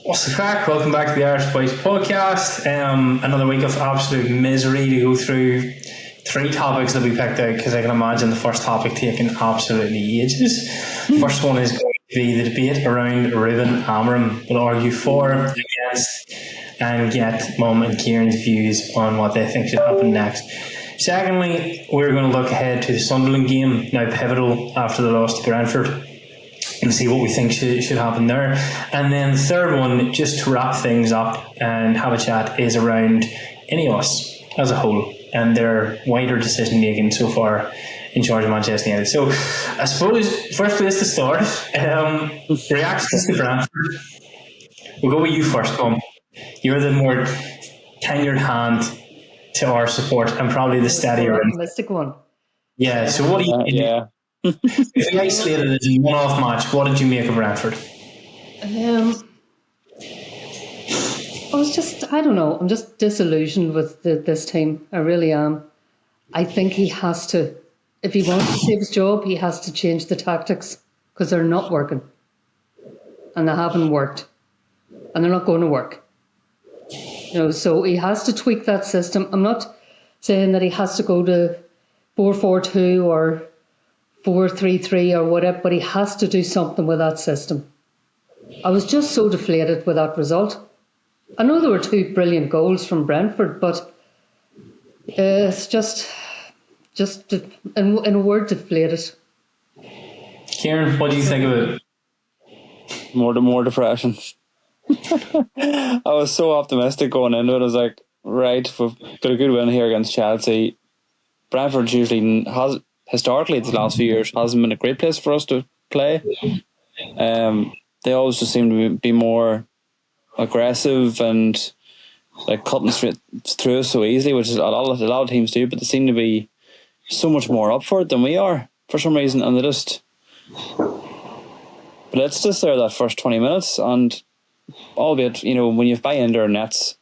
What's the crack? Welcome back to the Irish Boys podcast. Another week of absolute misery to go through three topics that we picked out because I can imagine the first topic taking absolutely ages. First one is going to be the debate around Ruben Amorim. We'll argue for, against, and get Mum and Kieran's views on what they think should happen next. Secondly, we're going to look ahead to the Sunderland game, now pivotal after the loss to Brentford, and see what we think should happen there. And then the third one, just to wrap things up and have a chat, is around Ineos as a whole and their wider decision making so far in charge of Manchester United. So I suppose first place to start, reactions to Brentford. We'll go with you first, Tom. You're the more tenured hand to our support and probably the steadier optimistic one. Yeah, so what do you yeah. If you isolated it as a one-off match, what did you make of Brentford? I don't know. I'm just disillusioned with this team. I really am. I think he has to, if he wants to save his job, he has to change the tactics because they're not working. And they haven't worked. And they're not going to work. So he has to tweak that system. I'm not saying that he has to go to 4-4-2 or 4-3-3 or whatever, but he has to do something with that system. I was just so deflated with that result. I know there were two brilliant goals from Brentford, but it's just in a word, deflated. Kieran, what do you think of it? More depression. I was so optimistic going into it. I was like, right, we've got a good win here against Chelsea. Brentford usually has, historically, the last few years, hasn't been a great place for us to play. They always just seem to be more aggressive and like cutting straight through us so easily, which is a lot of teams do, but they seem to be so much more up for it than we are for some reason, and they just blitzed us there that first 20 minutes, and albeit, when you buy into our nets,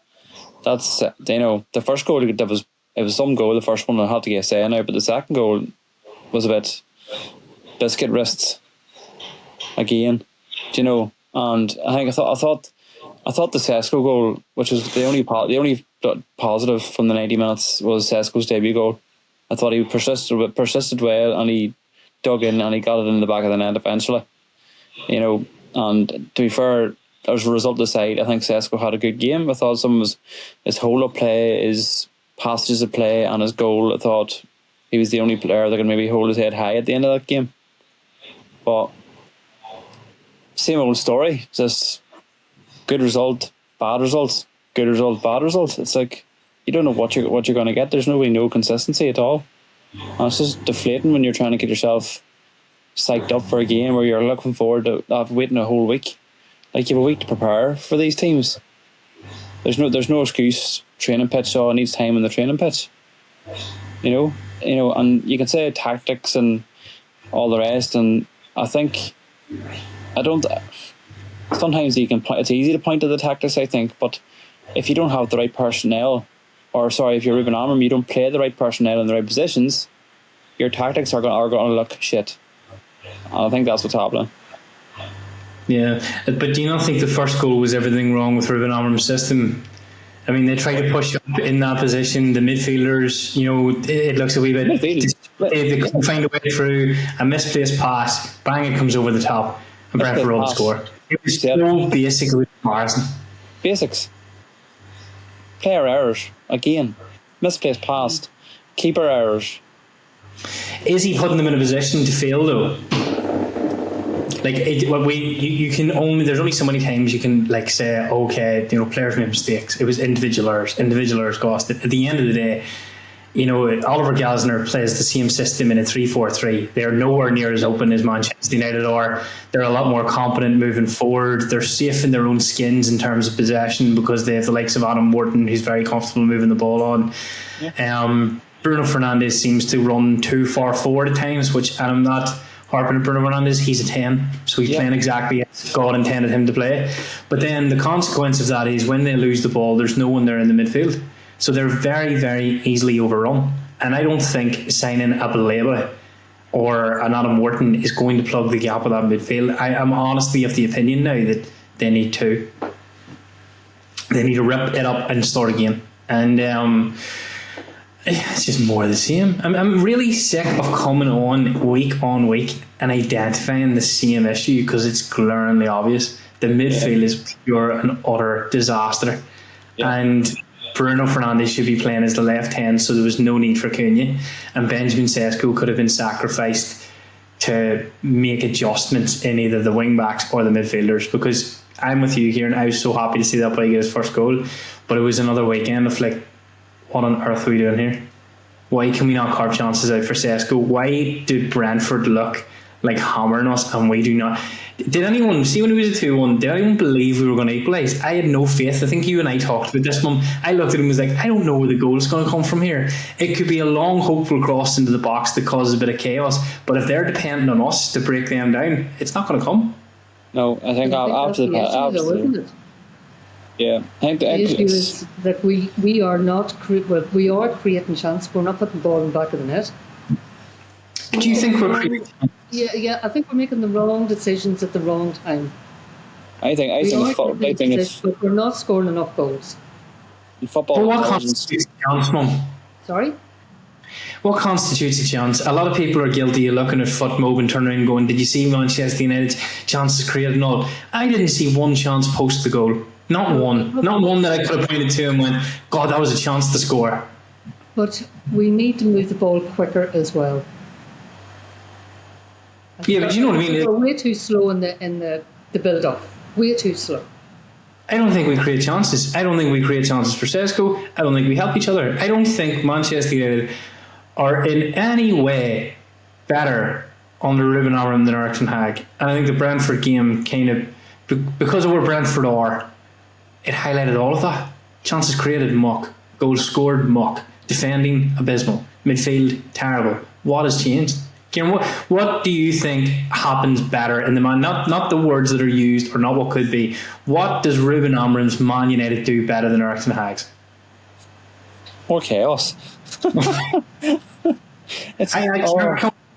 that's, the first goal, it was some goal, the first one I had to get a say now, but the second goal was a bit biscuit wrists again, and I think I thought the Sesko goal, which was the only positive from the 90 minutes, was Sesko's debut goal. I thought he persisted well, and he dug in and he got it in the back of the net eventually. And to be fair, as a result aside, I think Sesko had a good game. I thought some of his hold-up play, his passages of play, and his goal, I thought he was the only player that could maybe hold his head high at the end of that game. But same old story, just good result, bad results, good result, bad result. It's like you don't know what you're going to get. There's no consistency at all. And it's just deflating when you're trying to get yourself psyched up for a game where you're looking forward to waiting a whole week. Like, you have a week to prepare for these teams. There's no excuse. Training pitch needs time in the training pitch. And you can say tactics and all the rest, and I think sometimes it's easy to point to the tactics, I think, but if you don't have the right personnel, if you're Ruben Amorim, you don't play the right personnel in the right positions, your tactics are going to look shit. And I think that's what's happening. Yeah, but do you not think the first goal was everything wrong with Ruben Amorim's system? I mean, they try to push up in that position. The midfielders, it looks a wee bit. They can find a way through a misplaced pass. Bang! It comes over the top, and Brentford will score. It was so basically embarrassing. Basics. Player errors again. Misplaced pass. Keeper errors. Is he putting them in a position to fail though? Like, you can only, there's only so many times you can say, okay, players made mistakes. It was individual errors cost it. At the end of the day, Oliver Glasner plays the same system in a 3-4-3. They're nowhere near as open as Manchester United are. They're a lot more competent moving forward. They're safe in their own skins in terms of possession because they have the likes of Adam Morton, who's very comfortable moving the ball on. Yeah. Bruno Fernandes seems to run too far forward at times, which, and I'm not harping at Bruno Fernandes, he's a 10, so he's playing exactly as God intended him to play. But then the consequence of that is when they lose the ball, there's no one there in the midfield. So they're very, very easily overrun. And I don't think signing a Baleba or an Adam Morton is going to plug the gap with that midfield. I am honestly of the opinion now that They need to. They need to rip it up and start again. And it's just more of the same. I'm really sick of coming on week and identifying the same issue because it's glaringly obvious. The midfield is pure and utter disaster. Yeah. And Bruno Fernandes should be playing as the left hand, so there was no need for Cunha. And Benjamin Sesko could have been sacrificed to make adjustments in either the wing backs or the midfielders, because I'm with you here and I was so happy to see that boy get his first goal, but it was another weekend of like, what on earth are we doing here? Why can we not carve chances out for Sesko? Why did Brentford look like hammering us and we do not? Did anyone see when it was a 2-1? Did anyone believe we were going to equalise? I had no faith. I think you and I talked about this one. I looked at him and was like, I don't know where the goal is going to come from here. It could be a long, hopeful cross into the box that causes a bit of chaos. But if they're dependent on us to break them down, it's not going to come. No, I think after the yeah, I think the issue is that we are not we are creating chance. We're not putting the ball in the back of the net. Do you think we're creating? Yeah. I think we're making the wrong decisions at the wrong time. I think it's but we're not scoring enough goals. In football, but what constitutes a chance, Mum? Sorry? What constitutes a chance? A lot of people are guilty of looking at FootMob and turning around and going, did you see Manchester United's chances created and all? I didn't see one chance post the goal. Not one. Not one that I could have pointed to and went, God, that was a chance to score. But we need to move the ball quicker as well. Yeah, but you know what I mean? We're way too slow in the build-up. Way too slow. I don't think we create chances. I don't think we create chances for Sesko. I don't think we help each other. I don't think Manchester United are in any way better under Ruben Amorim than Eric Ten Hag. And I think the Brentford game kind of, because of where Brentford are, it highlighted all of that. Chances created, muck. Goals scored, muck. Defending, abysmal. Midfield, terrible. What has changed? Kieran, what do you think happens better in the Man? Not the words that are used or not what could be. What does Ruben Amorim's Man United do better than Eric Ten Hag's? More chaos.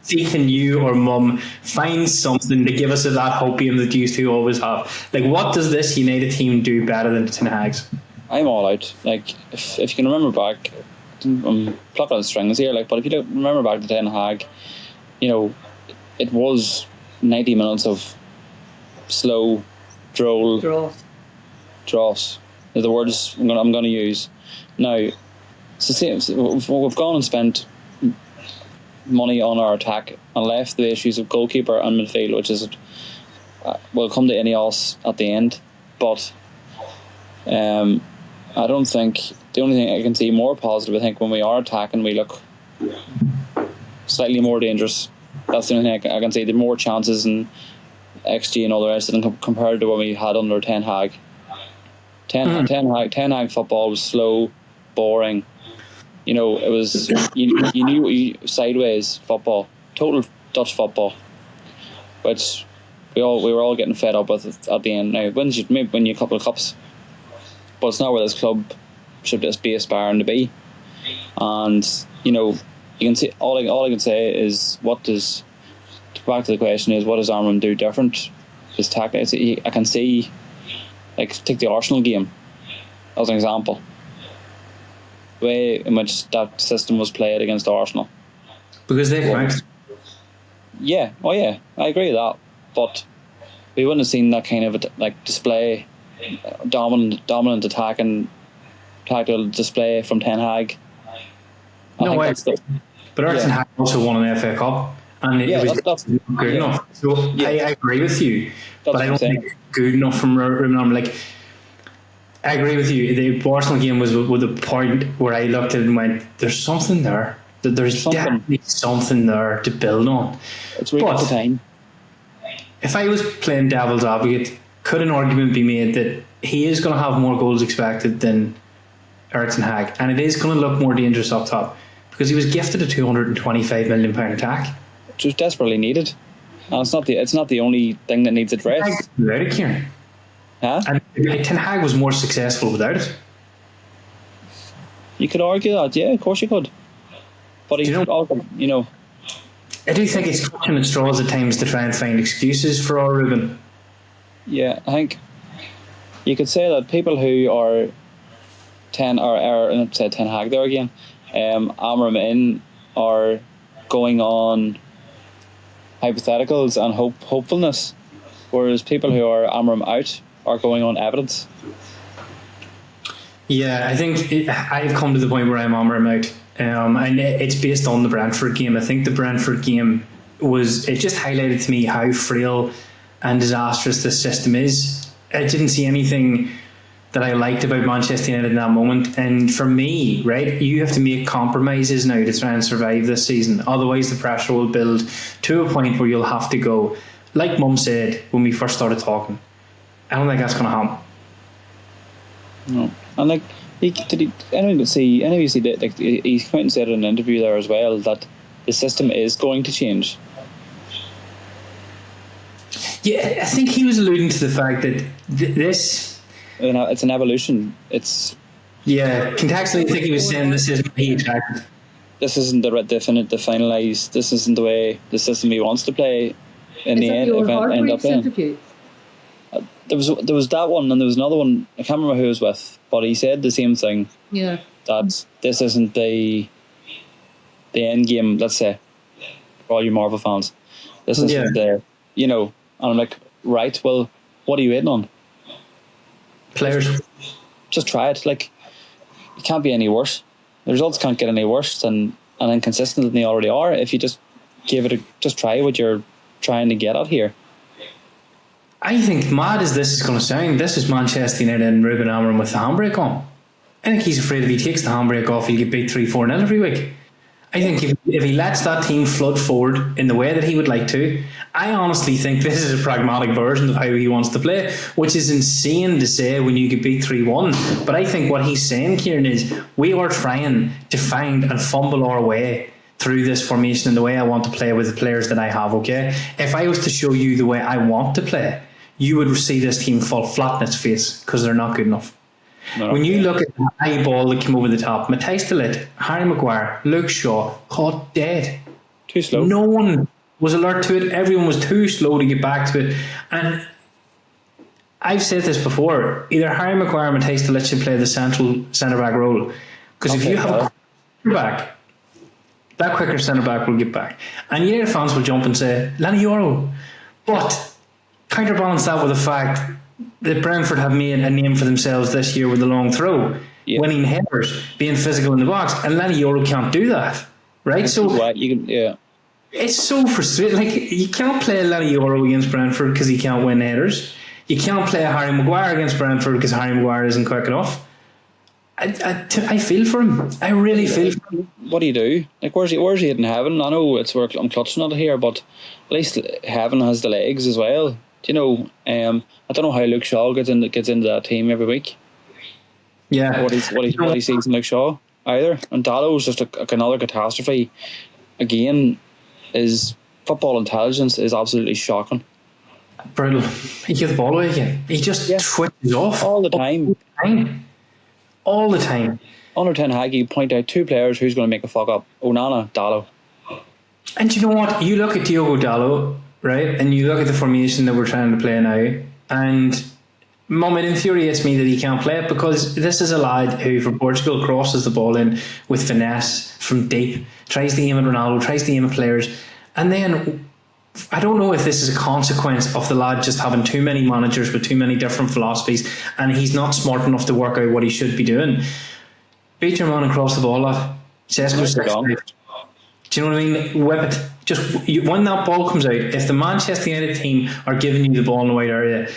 Can you or Mum find something to give us that hopium that you two always have? Like, what does this United team do better than Ten Hag's? I'm all out. Like, if you can remember back, I'm plucking at strings here. Like, but if you remember back to Ten Hag, you know, it was 90 minutes of slow, droll dross. Are the words I'm going to use. Now, it's the same. We've gone and spent money on our attack and left the issues of goalkeeper and midfield, which is will come to Ineos at the end. But I don't think the only thing I can see more positive, I think, when we are attacking, we look slightly more dangerous. That's the only thing I can see. The more chances and XG and all the rest of them compared to what we had under Ten Hag. Ten Hag football was slow, boring. You know, it was you knew sideways football, total Dutch football, which we were all getting fed up with at the end. Now, maybe win you a couple of cups, but it's not where this club should just be aspiring to be. And you know, you can see all I can say is back to the question is, what does Amorim do different? His tactics. I can see, like, take the Arsenal game as an example. The way in which that system was played against Arsenal, because they cracked. Yeah, I agree with that, but we wouldn't have seen that kind of display, dominant attack and tactical display from Ten Hag. But Eric Ten Hag also won an FA Cup, and that's good enough. So I agree with you, but I don't think it's good enough from Ruben Amorim. Like, I agree with you. The Arsenal game was with the point where I looked at it and went, "There's something there. There's definitely something there to build on." It's weak at the time. If I was playing devil's advocate, could an argument be made that he is going to have more goals expected than Eric Ten Hag, and it is going to look more dangerous up top because he was gifted a £225 million attack, which was desperately needed, and it's not the only thing that needs addressed. Without it, Kieran. Huh? And Ten Hag was more successful without it. You could argue that, yeah, of course you could. But I do think it's clutching at straws at times to try and find excuses for our Ruben. Yeah, I think you could say that people who are Ten Hag there again, Amorim in, are going on hypotheticals and hopefulness, whereas people who are Amorim out are going on evidence. Yeah, I think I've come to the point where I'm Amorim out, and it's based on the Brentford game. I think the Brentford game it just highlighted to me how frail and disastrous this system is. I didn't see anything that I liked about Manchester United in that moment. And for me, right, you have to make compromises now to try and survive this season. Otherwise, the pressure will build to a point where you'll have to go. Like Mum said when we first started talking, I don't think that's going to happen. No, and like, anyone could see that, like, he quite and said in an interview there as well that the system is going to change. Yeah, I think he was alluding to the fact that this. It's an evolution. It's contextually, I think he was saying this isn't he attracted. This isn't the finalised. This isn't the way the system he wants to play. In the end, end up in. There was that one, and there was another one. I can't remember who it was with, but he said the same thing. Yeah. That this isn't the end game. Let's say, for all you Marvel fans, this isn't the And I'm like, right. Well, what are you waiting on? Players, just try it. Like, it can't be any worse. The results can't get any worse and inconsistent than they already are. If you just just try what you're trying to get at here. I think, mad as this is going to sound, this is Manchester United and Ruben Amorim with the handbrake on. I think he's afraid if he takes the handbrake off, he'll get beat 3-4-0 every week. I think if he lets that team flood forward in the way that he would like to, I honestly think this is a pragmatic version of how he wants to play, which is insane to say when you get beat 3-1. But I think what he's saying, Kieran, is we are trying to find and fumble our way through this formation in the way I want to play with the players that I have, okay? If I was to show you the way I want to play, you would see this team fall flat in its face because they're not good enough. No, when you look at the high ball that came over the top, Matthijs de Ligt, Harry Maguire, Luke Shaw, caught dead. Too slow. No one was alert to it. Everyone was too slow to get back to it. And I've said this before, either Harry Maguire or Matthijs de Ligt should play the centre-back role. Because if you have a quicker back, that quicker centre-back will get back. And United fans will jump and say, Lany Yoro. But counterbalance that with the fact that Brentford have made a name for themselves this year with the long throw, winning headers, being physical in the box, and Lany Yoro can't do that, right? So it's so frustrating. Like, you can't play Lany Yoro against Brentford because he can't win headers. You can't play Harry Maguire against Brentford because Harry Maguire isn't quick enough. I feel for him. I really feel for him. What do you do? Like, where's he in heaven? I know it's where I'm clutching at it here, but at least heaven has the legs as well. I don't know how Luke Shaw gets into that team every week. Yeah, what he sees in Luke Shaw either. And Dallow's just another catastrophe. Again, his football intelligence is absolutely shocking. Brutal. He gets the ball away again. He just twitches off all the time. All the time. Under Ten Hag, you point out two players who's going to make a fuck up: Onana, Dallow. And you know what? You look at Diogo Dallow, right, and you look at the formation that we're trying to play now, and Mum, it infuriates me that he can't play it, because this is a lad who, for Portugal, crosses the ball in with finesse from deep, tries to aim at Ronaldo, tries to aim at players, and then I don't know if this is a consequence of the lad just having too many managers with too many different philosophies, and he's not smart enough to work out what he should be doing. Beat your man and cross the ball, lad. Sesko, do you know what I mean? Whip it. Just when that ball comes out, if the Manchester United team are giving you the ball in the wide area,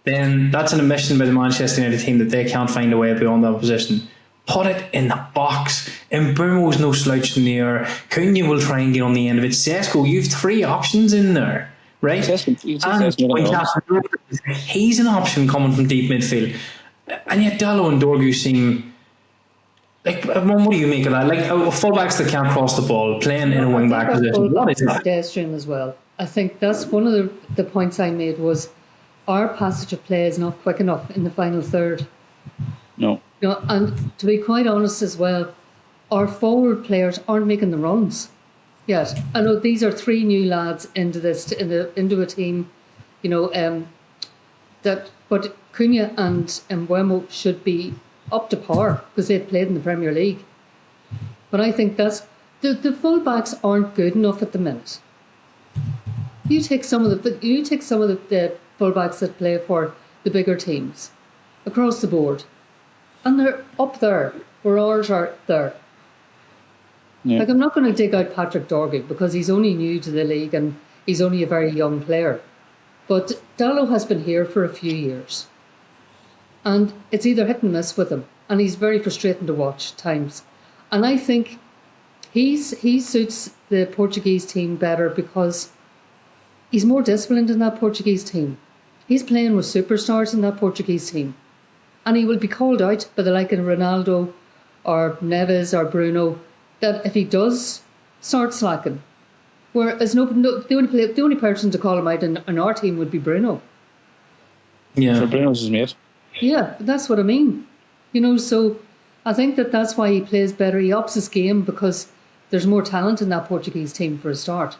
then that's an admission by the Manchester United team that they can't find a way beyond that position. Put it in the box. Mbeumo's no slouch in the air. Cunha will try and get on the end of it. Sesko, you've three options in there, right? He's an option coming from deep midfield. And yet Dallow and Dorgu seem... Like, what do you make of that? Like, fullbacks that can't cross the ball, playing in a wing-back position. What is that? Deadstream as well. I think that's one of the points I made was our passage of play is not quick enough in the final third. No. And to be quite honest as well, our forward players aren't making the runs yet. I know these are three new lads into a team, but Cunha and Mbeumo should be up to par because they've played in the Premier League. But I think that's the full-backs aren't good enough at the minute. You take some of the full-backs that play for the bigger teams across the board, and they're up there where ours are there. Yeah. Like, I'm not going to dig out Patrick Dorgu because he's only new to the league and he's only a very young player. But Dallo has been here for a few years. And it's either hit and miss with him. And he's very frustrating to watch at times. And I think he suits the Portuguese team better because he's more disciplined in that Portuguese team. He's playing with superstars in that Portuguese team. And he will be called out by the like of Ronaldo or Neves or Bruno, that if he does start slacking, whereas the only person to call him out in our team would be Bruno. Yeah, so Bruno's his mate. Yeah, that's what I mean. So I think that's why he plays better. He ups his game because there's more talent in that Portuguese team for a start.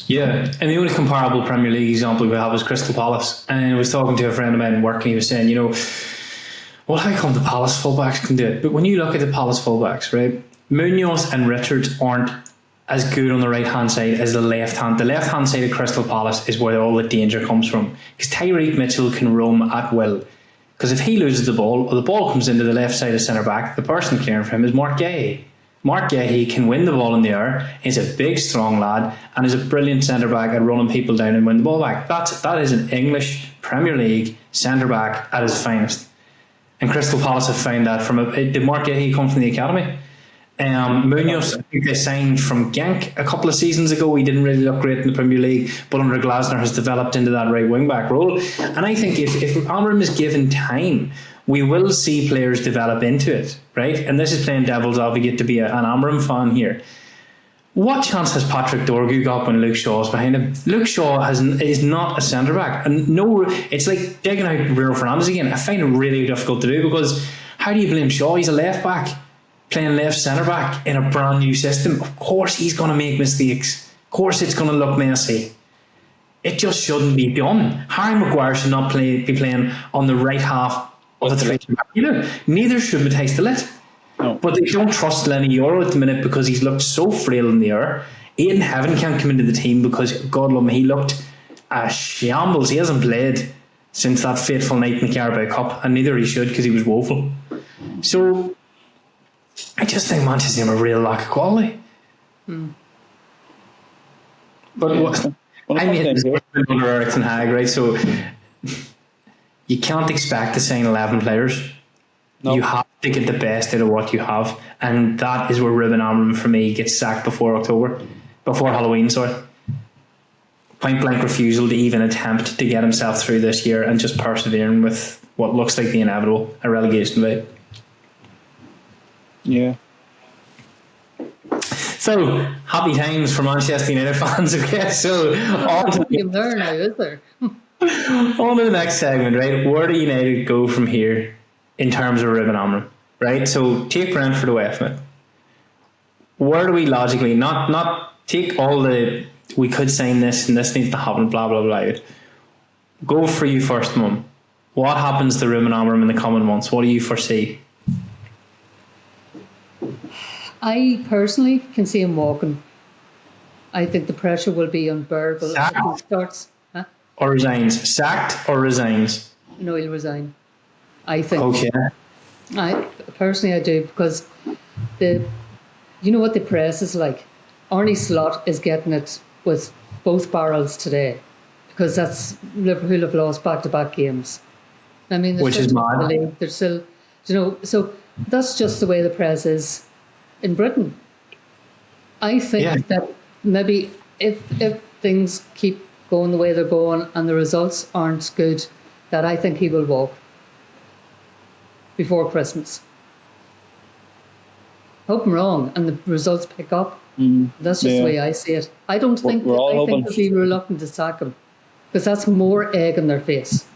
Yeah, and the only comparable Premier League example we have is Crystal Palace. And I was talking to a friend of mine in work and he was saying, well, how come the Palace fullbacks can do it? But when you look at the Palace fullbacks, right, Munoz and Richards aren't as good on the right-hand side as the left-hand. The left-hand side of Crystal Palace is where all the danger comes from. Because Tyreek Mitchell can roam at will. Because if he loses the ball, or the ball comes into the left side of centre-back, the person clearing for him is Mark Gahey. Mark Gahey can win the ball in the air. He's a big, strong lad and is a brilliant centre-back at running people down and win the ball back. That is an English Premier League centre-back at his finest. And Crystal Palace have found that did Mark Gahey come from the academy? Munoz, I think they signed from Genk a couple of seasons ago. He didn't really look great in the Premier League, but under Glasner has developed into that right wing back role. And I think if Amorim is given time, we will see players develop into it, right? And this is playing devil's advocate to be an Amorim fan here. What chance has Patrick Dorgu got when Luke Shaw's behind him? Luke Shaw is not a centre back, and it's like digging out Bruno Fernandes again. I find it really difficult to do because how do you blame Shaw? He's a left back playing left centre back in a brand new system. Of course, he's going to make mistakes. Of course, it's going to look messy. It just shouldn't be done. Harry Maguire should not be playing on the right half of the three either. Neither should Matthijs de Ligt. No. But they don't trust Lenny Yoro at the minute because he's looked so frail in the air. Aidan Heaven can't come into the team because, God love me, he looked a shambles. He hasn't played since that fateful night in the Carabao Cup, and neither he should because he was woeful. So I just think Manchester have a real lack of quality. But I mean, under Eric Ten Hag, right? So you can't expect to sign 11 players. No. You have to get the best out of what you have, and that is where Ruben Amorim for me gets sacked before Halloween. Point blank refusal to even attempt to get himself through this year and just persevering with what looks like the inevitable, a relegation fight. Yeah. So happy times for Manchester United fans. Okay, so on to the next segment, right? Where do United go from here in terms of Ruben Amorim, right? So take Brentford away from it. Where do we logically not take all the we could sign this and this needs to happen, blah blah blah. Go for you first, Mum. What happens to Ruben Amorim in the coming months? What do you foresee? I personally can see him walking. I think the pressure will be unbearable if he starts. Or resigns. Sacked or resigns? No, he'll resign. I think. Okay. I do, because you know what the press is like. Arne Slot is getting it with both barrels today, because that's Liverpool have lost back-to-back games. I mean, which is mad. They're still, so that's just the way the press is in Britain. I think that maybe if things keep going the way they're going and the results aren't good, that I think he will walk before Christmas. Hope I'm wrong and the results pick up. That's just the way I see it. I don't think they'll be reluctant to sack him, because that's more egg in their face.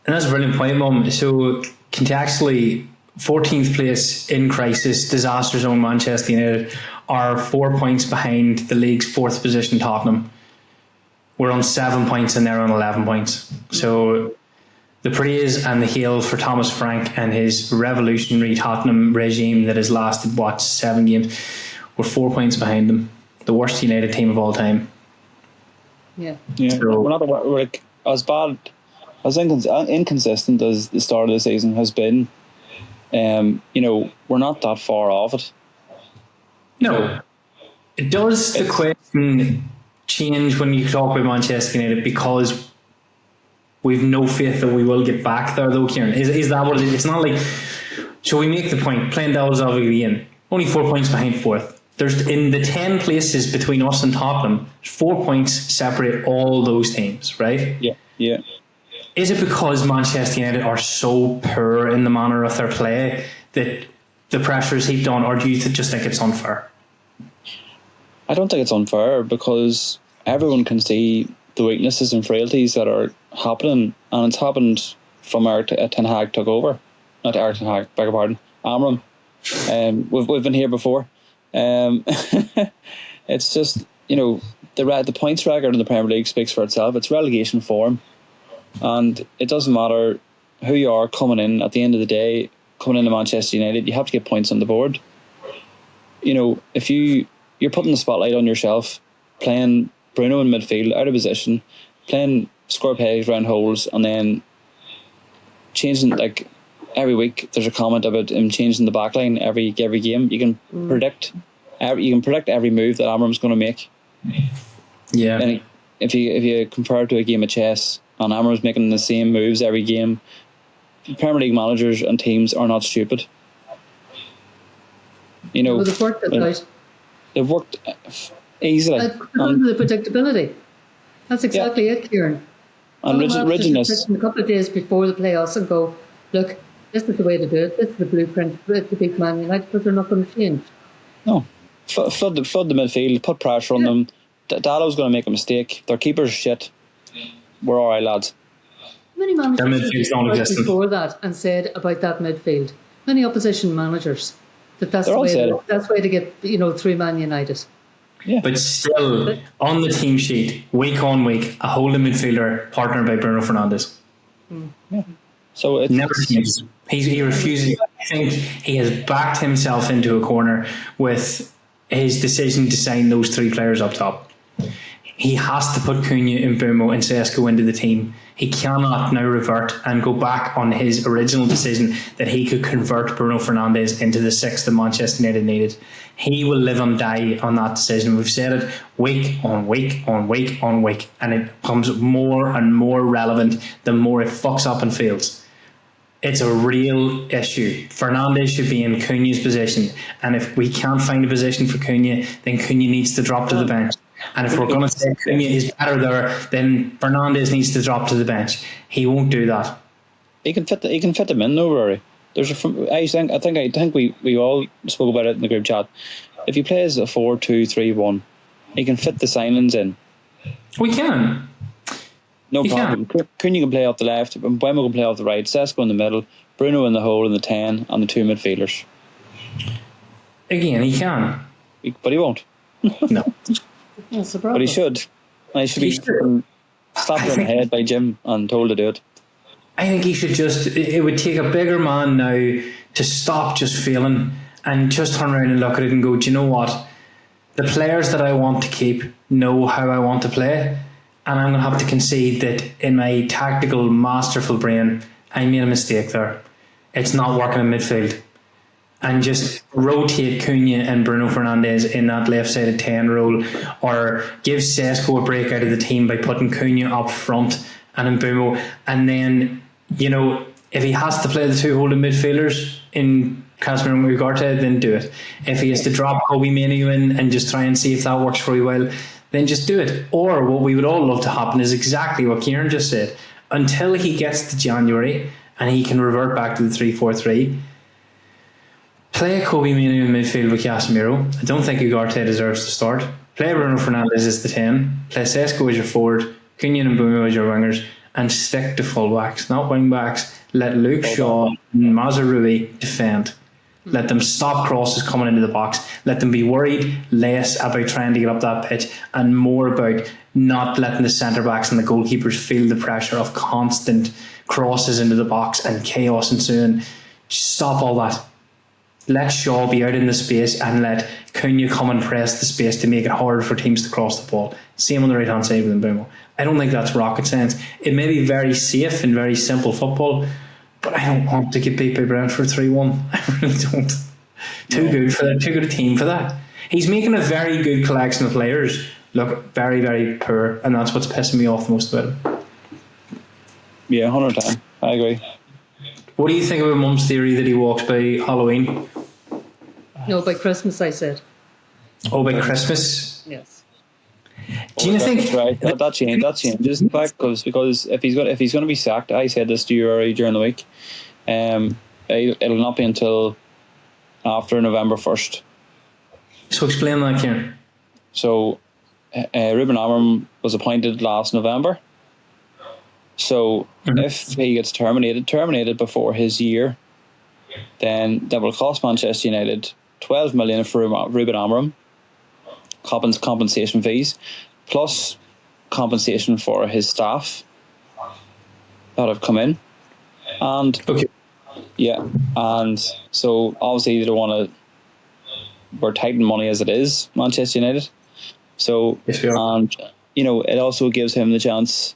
And that's a brilliant point, Mum. So contextually, 14th place in crisis, disaster zone Manchester United are 4 points behind the league's 4th position Tottenham, we're on 7 points and they're on 11 points. So the praise and the hail for Thomas Frank and his revolutionary Tottenham regime that has lasted, 7 games. We're 4 points behind them. The worst United team of all time. Yeah. So, we're like as bad, as inconsistent as the start of the season has been. We're not that far off it. No. Does the question change when you talk about Manchester United because we've no faith that we will get back there, though, Kieran? Is that what it is? It's not like... So we make the point, playing devil's advocate again, only 4 points behind fourth. There's in the 10 places between us and Tottenham, 4 points separate all those teams, right? Yeah. Is it because Manchester United are so poor in the manner of their play that the pressure is heaped on, or do you just think it's unfair? I don't think it's unfair because everyone can see the weaknesses and frailties that are happening, and it's happened from Ten Hag took over. Not Eric Ten Hag, beg your pardon, Amorim. We've been here before. It's just, the points record in the Premier League speaks for itself. It's relegation form, and it doesn't matter who you are coming in. At the end of the day, coming into Manchester United, you have to get points on the board. If you're putting the spotlight on yourself, playing Bruno in midfield out of position, playing square pegs round holes, and then changing, like, every week there's a comment about him changing the backline every game. You can predict every move that Amorim's going to make. Yeah. And if you compare it to a game of chess and Amorim's making the same moves every game, Premier League managers and teams are not stupid. Well, they've worked it out. They've worked easily. The predictability. That's exactly it, Kieran. And rigidness. A couple of days before the playoffs and go, look, this is the way to do it. This is the blueprint to beat Man United, but they're not going to change. No. Flood the midfield, put pressure on them. Dalot's going to make a mistake. Their keeper's shit. We're all right, lads. Many managers before that and said about that midfield. Many opposition managers that's the way to get through Man United. Yeah. But still, on the team sheet, week on week, a holding midfielder partnered by Bruno Fernandes. Yeah. So it never changes. He refuses. I think he has backed himself into a corner with his decision to sign those 3 players up top. He has to put Cunha, Mbeumo and Sesko into the team. He cannot now revert and go back on his original decision that he could convert Bruno Fernandes into the 6th that Manchester United needed. He will live and die on that decision. We've said it week on week on week on week, and it becomes more and more relevant the more it fucks up and fails. It's a real issue. Fernandes should be in Cunha's position, and if we can't find a position for Cunha, then Cunha needs to drop to the bench. And if we're going to say Cunha is better there, then Fernandes needs to drop to the bench. He won't do that. He can fit them in, no worry. I think we all spoke about it in the group chat. If he plays a 4-2-3-1, he can fit the signings in. We can. No problem. Cunha can play off the left, Mbeumo can play off the right, Sesko in the middle, Bruno in the hole in the 10, and the 2 midfielders. Again, he can. But he won't. No. But he should. And he should be slapped on the head by Jim and told to do it. I think he should it would take a bigger man now to stop just failing and just turn around and look at it and go, do you know what? The players that I want to keep know how I want to play, and I'm going to have to concede that in my tactical, masterful brain, I made a mistake there. It's not working in midfield. And just rotate Cunha and Bruno Fernandes in that left-sided 10 role, or give Sesko a break out of the team by putting Cunha up front and Mbeumo. And then, if he has to play the 2 holding midfielders in Casemiro and Ugarte, then do it. If he has to drop Kobe Mainoo in and just try and see if that works for you well, then just do it. Or what we would all love to happen is exactly what Kieran just said. Until he gets to January and he can revert back to the 3-4-3, play Kobe Mainoo in midfield with Casemiro. I don't think Ugarte deserves to start. Play Bruno Fernandes as the 10. Play Sesko as your forward. Cunha and Mbeumo as your wingers. And stick to fullbacks, not wing backs. Let Luke Shaw and Mazraoui defend. Let them stop crosses coming into the box. Let them be worried less about trying to get up that pitch and more about not letting the centre-backs and the goalkeepers feel the pressure of constant crosses into the box and chaos ensuing. Stop all that. Let Shaw be out in the space and let Cunha come and press the space to make it harder for teams to cross the ball. Same on the right-hand side with Mbeumo. I don't think that's rocket science. It may be very safe and very simple football, but I don't want to get beat by Brentford 3-1. I really don't. Too good for that. Too good a team for that. He's making a very good collection of players look very, very poor, and that's what's pissing me off most about him. Yeah, 100%. I agree. What do you think about Mum's theory that he walks by Halloween? No, by Christmas, I said. Oh, by Christmas? Yes. Do you think... Right. That changes the fact because if he's going to be sacked, I said this to you already during the week, it'll not be until after November 1st. So explain that, Kieran. So Ruben Amorim was appointed last November. So if he gets terminated before his year, then that will cost Manchester United 12 million for Ruben Amorim, compensation fees, plus compensation for his staff that have come in. And yeah, and so obviously they don't want to. We're tight in money as it is, Manchester United. So and it also gives him the chance.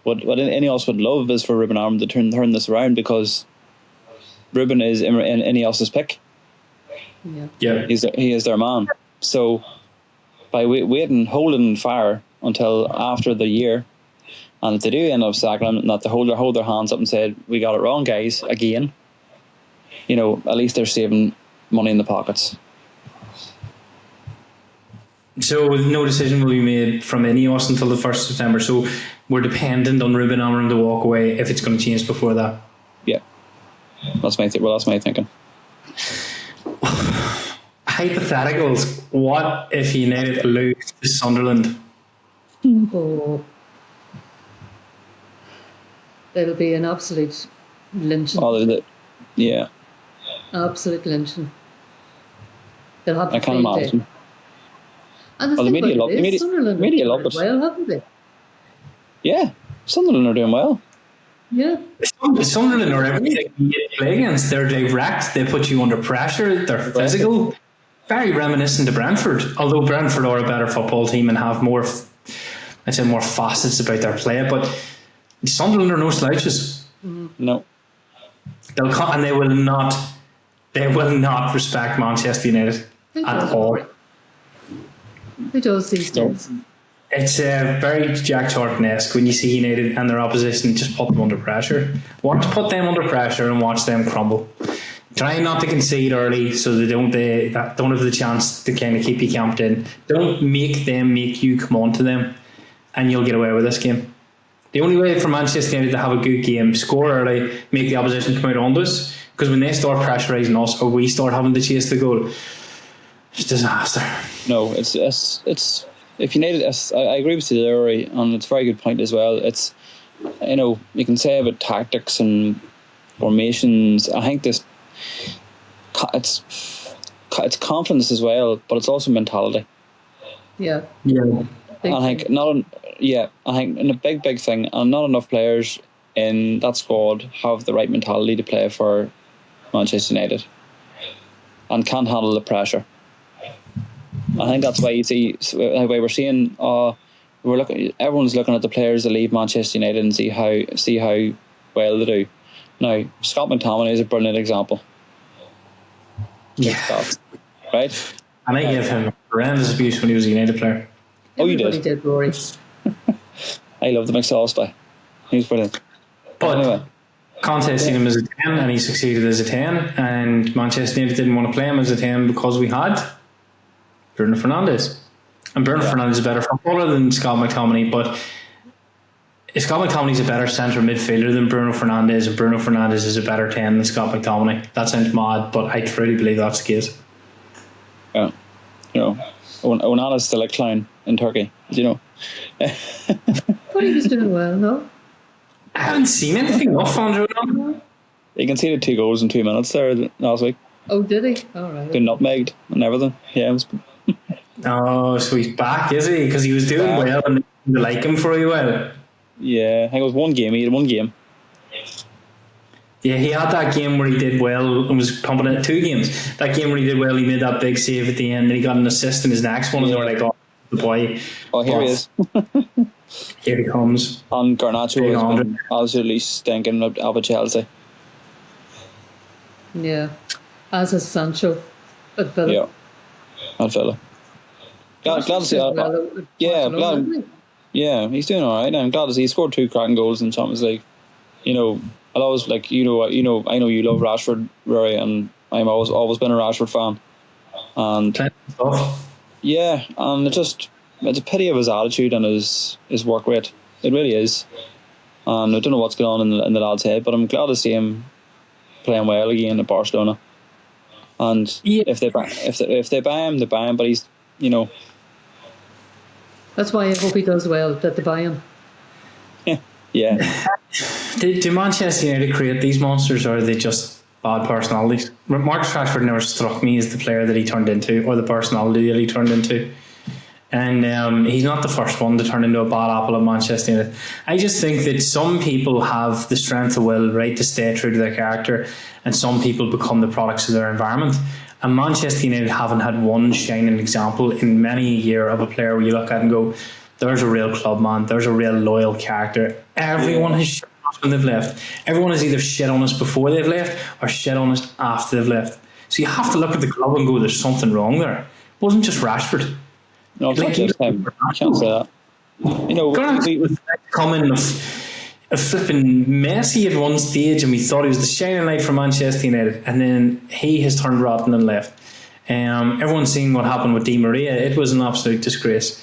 What Ineos would love is for Ruben Amorim to turn this around, because Ruben is Ineos's pick. Yeah. He is their man. So by holding fire until after the year, and if they do end up sacking him, not to hold their hands up and said, "We got it wrong, guys," again, at least they're saving money in the pockets. So no decision will be made from Ineos until the 1st of September. So we're dependent on Ruben Amorim to walk away if it's going to change before that. Yeah, that's my thinking. Hypotheticals. What if United lose to Sunderland? Oh, it'll be an absolute lynching. Yeah. Absolute lynching. They'll have to I can't imagine. And the media love it. Well, haven't they? Yeah, Sunderland are doing well. Yeah. Sunderland are everything you get to play against. They're direct. They put you under pressure. They're physical. Very reminiscent to Brentford. Although Brentford are a better football team and have more facets about their play. But Sunderland are no slouches. No. They'll come, and they will not respect Manchester United at all. Who does these days? It's very Jack Charlton-esque when you see United and their opposition just put them under pressure. Want to put them under pressure and watch them crumble. Try not to concede early so they don't have the chance to kind of keep you camped in. Don't make them make you come on to them, and you'll get away with this game. The only way for Manchester United to have a good game, score early, make the opposition come out onto us, because when they start pressurising us or we start having to chase the goal, it's disaster. No, it's if United. I agree with you there, Rory, and it's a very good point as well. It's you can say about tactics and formations. I think it's confidence as well, but it's also mentality. Yeah. I think in a big thing, and not enough players in that squad have the right mentality to play for Manchester United and can't handle the pressure. I think that's why you see, why we're seeing, everyone's looking at the players that leave Manchester United and see how well they do. Now, Scott McTominay is a brilliant example. Yeah. Right? And I gave him horrendous abuse when he was a United player. Everybody did, Rory. I love the McSauce guy. He's brilliant. But anyway, Conte seen him as a 10 and he succeeded as a 10, and Manchester United didn't want to play him as a 10 because we had Bruno Fernandes. And Bruno Fernandes is a better footballer than Scott McTominay, but Scott McTominay is a better centre midfielder than Bruno Fernandes, and Bruno Fernandes is a better 10 than Scott McTominay. That sounds mad, but I truly believe that's the case. Yeah. Onana's still a clown in Turkey, But he was doing well, no? I haven't seen anything off Andre Onana. He conceded 2 goals in 2 minutes there last week. Oh, did he? All right. Got nutmegged and everything. Yeah, it was. Oh, so he's back, is he? Because he was doing well and they like him for a while. Yeah, I think it was one game. He had one game. Yeah, he had that game where he did well and was pumping it 2 games. That game where he did well, he made that big save at the end and he got an assist in his next one and they were like, oh, the boy. Oh, here he is. Here he comes. And Garnacho has been absolutely stinking up at Chelsea. Yeah. As is Sancho at Villa. Yeah. At Villa. Glad to see that. Yeah, glad. Yeah, he's doing all right. I'm glad to see he scored 2 cracking goals in the Champions League. You know, I'll always I know you love Rashford, Rory, and I'm always been a Rashford fan. And yeah, and it's a pity of his attitude and his work rate. It really is. And I don't know what's going on in the lad's head, but I'm glad to see him playing well again at Barcelona. And if they buy him, they buy him. But he's, That's why I hope he does well, that they buy him. Yeah. Do Manchester United create these monsters, or are they just bad personalities? Marcus Rashford never struck me as the player that he turned into, or the personality that he turned into. And he's not the first one to turn into a bad apple at Manchester United. I just think that some people have the strength of will, right, to stay true to their character, and some people become the products of their environment. And Manchester United haven't had one shining example in many a year of a player where you look at and go, there's a real club man, there's a real loyal character. Everyone has shit on us when they've left. Everyone has either shit on us before they've left or shit on us after they've left. So you have to look at the club and go, there's something wrong there. It wasn't just Rashford. No, it's not just him. I can't say that. Garnacho was coming a flipping Messi at one stage, and we thought he was the shining light for Manchester United, and then he has turned rotten and left. Everyone's seen what happened with Di Maria. It was an absolute disgrace.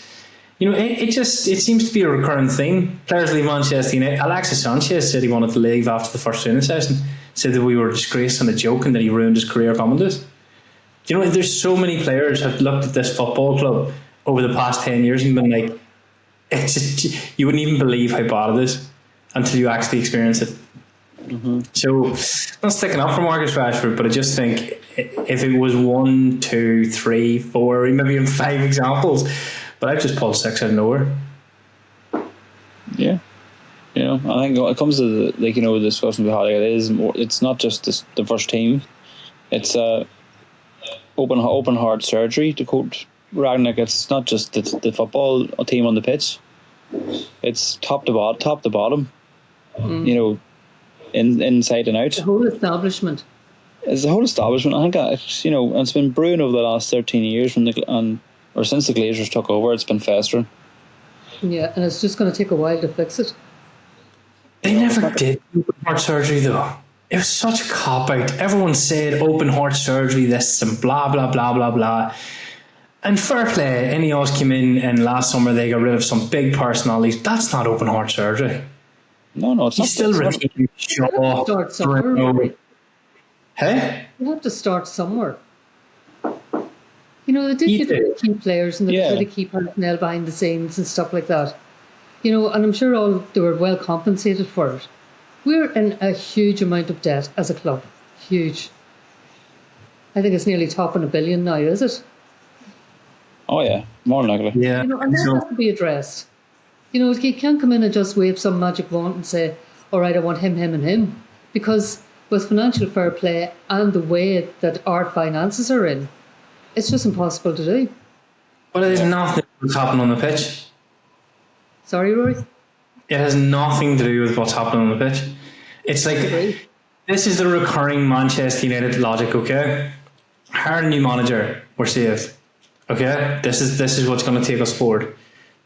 It seems to be a recurrent thing. Players leave Manchester United. Alexis Sanchez said he wanted to leave after the first training session. Said that we were a disgrace and a joke, and that he ruined his career coming to us. There's so many players have looked at this football club over the past 10 years and been like, you wouldn't even believe how bad it is until you actually experience it. Mm-hmm. So, not sticking up for Marcus Rashford, but I just think if it was 1, 2, 3, 4, maybe even 5 examples, but I've just pulled 6 out of nowhere. Yeah. I think when it comes to the discussion we had, it's not just the first team. It's open heart surgery, to quote Ragnick. It's not just the football team on the pitch. It's top to bottom. Inside and out. The whole establishment. It's the whole establishment. I think it's been brewing over the last 13 years since the Glazers took over. It's been festering. Yeah, and it's just going to take a while to fix it. They never did open heart surgery though. It was such a cop out. Everyone said open heart surgery, this and blah blah blah blah blah. And fair play, NEOs came in and last summer they got rid of some big personalities. That's not open heart surgery. No, it's not. Still retaining Shaw. Start somewhere. Hey? You have to start somewhere. They did get rid of key players and they tried to keep personnel behind the scenes and stuff like that. And I'm sure they were well compensated for it. We're in a huge amount of debt as a club. Huge. I think it's nearly topping $1 billion now, is it? Oh yeah, more than likely. Yeah. And that has to be addressed. You can't come in and just wave some magic wand and say, all right, I want him, and him. Because with financial fair play and the way that our finances are in, it's just impossible to do. But it has nothing to do with what's happening on the pitch. Sorry, Rory? It has nothing to do with what's happening on the pitch. It's like, this is the recurring Manchester United logic, okay? Hire a new manager, we're saved. Okay? This is what's going to take us forward.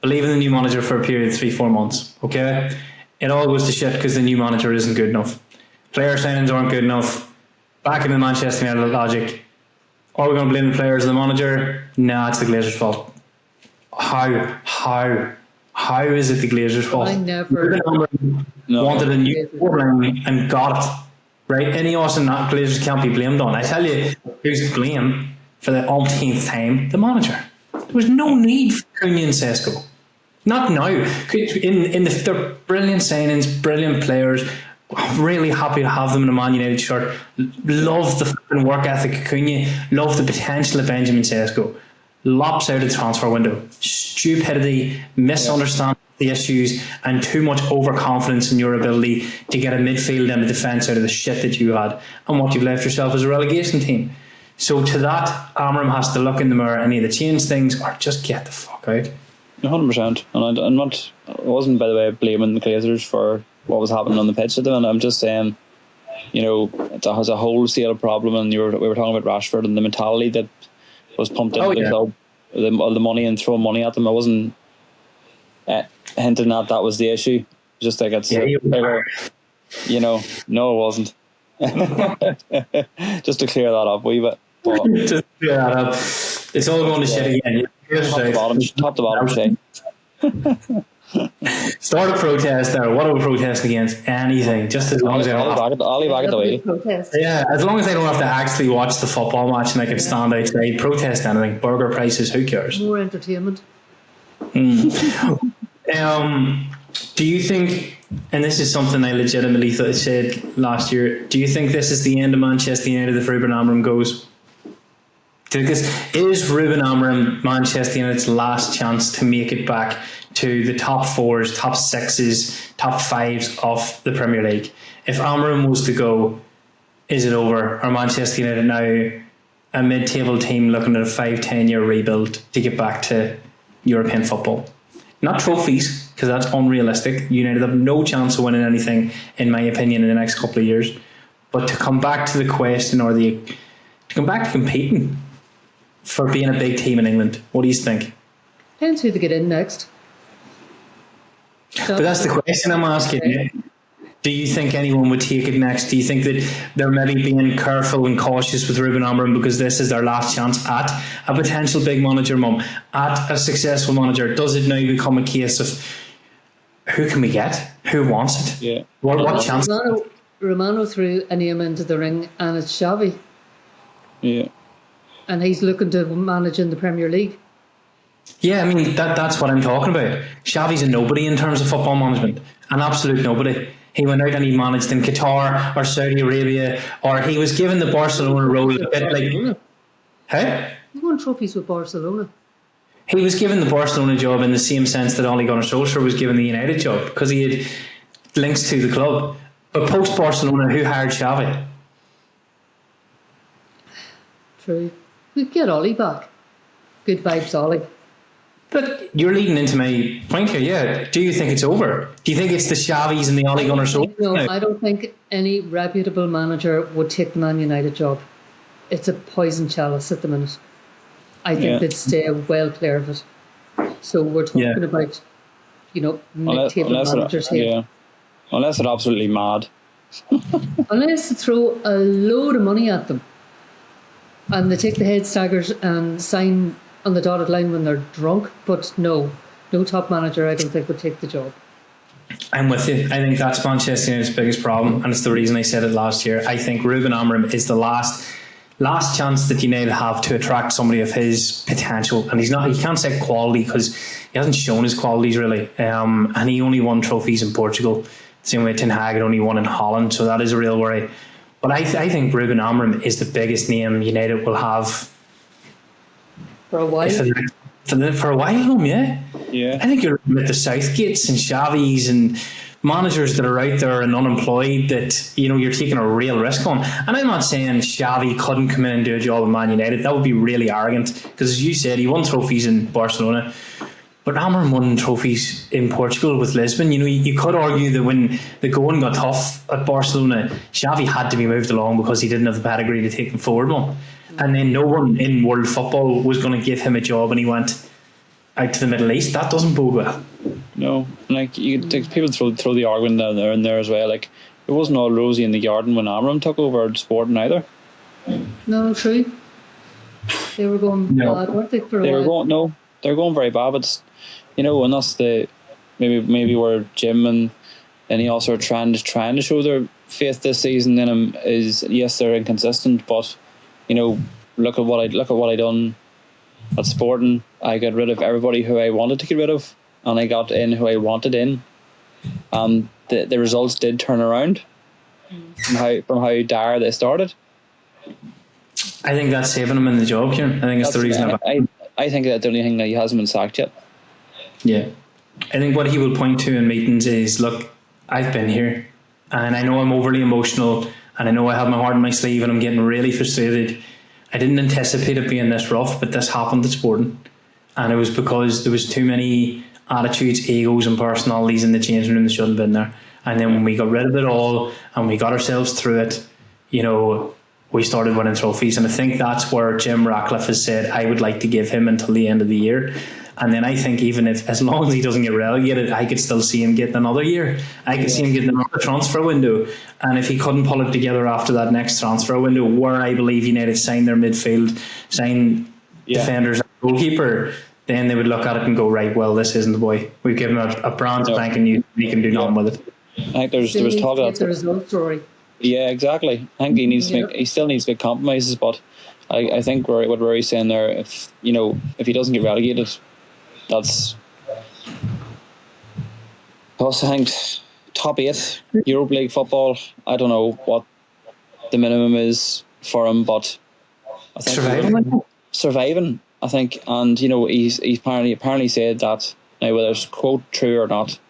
Believe in the new manager for a period of 3-4 months, okay? It all goes to shit because the new manager isn't good enough. Player signings aren't good enough. Back in the Manchester United logic, are we going to blame the players and the manager? Nah, it's the Glazers' fault. How is it the Glazers' fault? I never wanted a new program and got it. Right? Any Austin Glazers can't be blamed on. I tell you, who's to blame for the umpteenth time? The manager. There was no need for Cunha and Sesko. Not now. They're brilliant signings, brilliant players, I'm really happy to have them in a Man United shirt. Love the fucking work ethic of Cunha. Love the potential of Benjamin Sesko. Lops out of the transfer window. Stupidity, misunderstanding the issues, and too much overconfidence in your ability to get a midfield and a defence out of the shit that you had and what you've left yourself as a relegation team. So to that, Amorim has to look in the mirror and either change things or just get the fuck out. 100%. And I wasn't, by the way, blaming the Glazers for what was happening on the pitch at the minute. I'm just saying, it has a wholesale problem, and we were talking about Rashford and the mentality that was pumped into the club, the money and throwing money at them. I wasn't hinting that was the issue. Just like it's, no, it wasn't. Just to clear that up a wee bit. Just clear that up. It's all going to shit again. Top to bottom shit. Start a protest there. What are we protesting against? Anything, just as long as they don't Ollie back at the wheel. Yeah, as long as they don't have to actually watch the football match and they can stand outside, protest anything. Burger prices, who cares? More entertainment. Do you think, and this is something I legitimately said last year, do you think this is the end of Manchester United if Ruben Amorim goes? Because is Ruben Amorim Manchester United's last chance to make it back to the top fours, top sixes, top fives of the Premier League? If Amorim was to go, is it over? Are Manchester United now a mid-table team looking at a 5-10 year rebuild to get back to European football? Not trophies, because that's unrealistic. United have no chance of winning anything, in my opinion, in the next couple of years. But to come back to the question, to come back to competing for being a big team in England, what do you think? Depends who they get in next. But that's the question I'm asking you. Do you think anyone would take it next? Do you think that they're maybe being careful and cautious with Ruben Amorim because this is their last chance at a potential big manager, at a successful manager? Does it now become a case of who can we get? Who wants it? Yeah. What chance? Romano threw a name into the ring, and it's Xavi. Yeah. And he's looking to manage in the Premier League. Yeah, I mean, that's what I'm talking about. Xavi's a nobody in terms of football management. An absolute nobody. He went out and he managed in Qatar or Saudi Arabia, or he was given the Barcelona role a bit like... Hey? He won trophies with Barcelona. He was given the Barcelona job in the same sense that Ole Gunnar Solskjaer was given the United job, because he had links to the club. But post-Barcelona, who hired Xavi? True. We'd get Ollie back. Good vibes, Ollie. But you're leading into my point here, yeah. Do you think it's over? Do you think it's the Xavis and the Ole Gunnar Solskjaer? No, I don't think any reputable manager would take the Man United job. It's a poison chalice at the minute. I think they'd stay well clear of it. So we're talking about, mid-table managers here. Yeah. Unless they're absolutely mad. Unless they throw a load of money at them and they take the head staggers and sign on the dotted line when they're drunk. But no top manager I don't think would take the job. I'm with you. I think that's Manchester United's biggest problem, and it's the reason I said it last year. I think Ruben Amorim is the last chance that United have to attract somebody of his potential, and he can't say quality because he hasn't shown his qualities really, and he only won trophies in Portugal, the same way Ten Hag had only won in Holland, so that is a real worry. But I think Ruben Amorim is the biggest name United will have for a while. For a while, yeah. I think you're looking at the Southgates and Xavis and managers that are out there and unemployed that you're taking a real risk on. And I'm not saying Xavi couldn't come in and do a job in Man United. That would be really arrogant, because as you said, he won trophies in Barcelona, but Amorim won trophies in Portugal with Lisbon. You could argue that when the going got tough at Barcelona, Xavi had to be moved along because he didn't have the pedigree to take them forward one. And then no one in world football was going to give him a job, and he went out to the Middle East. That doesn't bode well. No, people throw the argument down there and there as well. Like, it wasn't all rosy in the garden when Amorim took over Sporting either. No, true. They were going bad, weren't they? They were going very bad. But and that's the maybe where Jim and he also are trying to show their faith this season in him is, yes, they're inconsistent, but look at what I done at Sporting. I got rid of everybody who I wanted to get rid of, and I got in who I wanted in, and the results did turn around. from how dire they started. I think that's saving him in the job, Kieran. I think it's the reason. I think that's the only thing that he hasn't been sacked yet. Yeah. I think what he will point to in meetings is, look, I've been here, and I know I'm overly emotional, and I know I have my heart in my sleeve, and I'm getting really frustrated. I didn't anticipate it being this rough, but this happened at Sporting, and it was because there was too many attitudes, egos and personalities in the changing room that shouldn't have been there. And then when we got rid of it all and we got ourselves through it, we started winning trophies. And I think that's where Jim Ratcliffe has said, I would like to give him until the end of the year. And then I think even if, as long as he doesn't get relegated, I could still see him getting another year. I could see him getting another transfer window. And if he couldn't pull it together after that next transfer window, where I believe United sign their midfield, sign defenders and goalkeeper, then they would look at it and go, right, well, this isn't the boy. We've given him a brand spanking new, he can do nothing with it. I think there was talk about the result story. Yeah, exactly. I think he still needs to make compromises, but I think what Rory's saying there, if he doesn't get relegated, that's I think top 8 Europa League football. I don't know what the minimum is for him, but I think surviving. I think, and he's apparently said that, now whether it's quote true or not,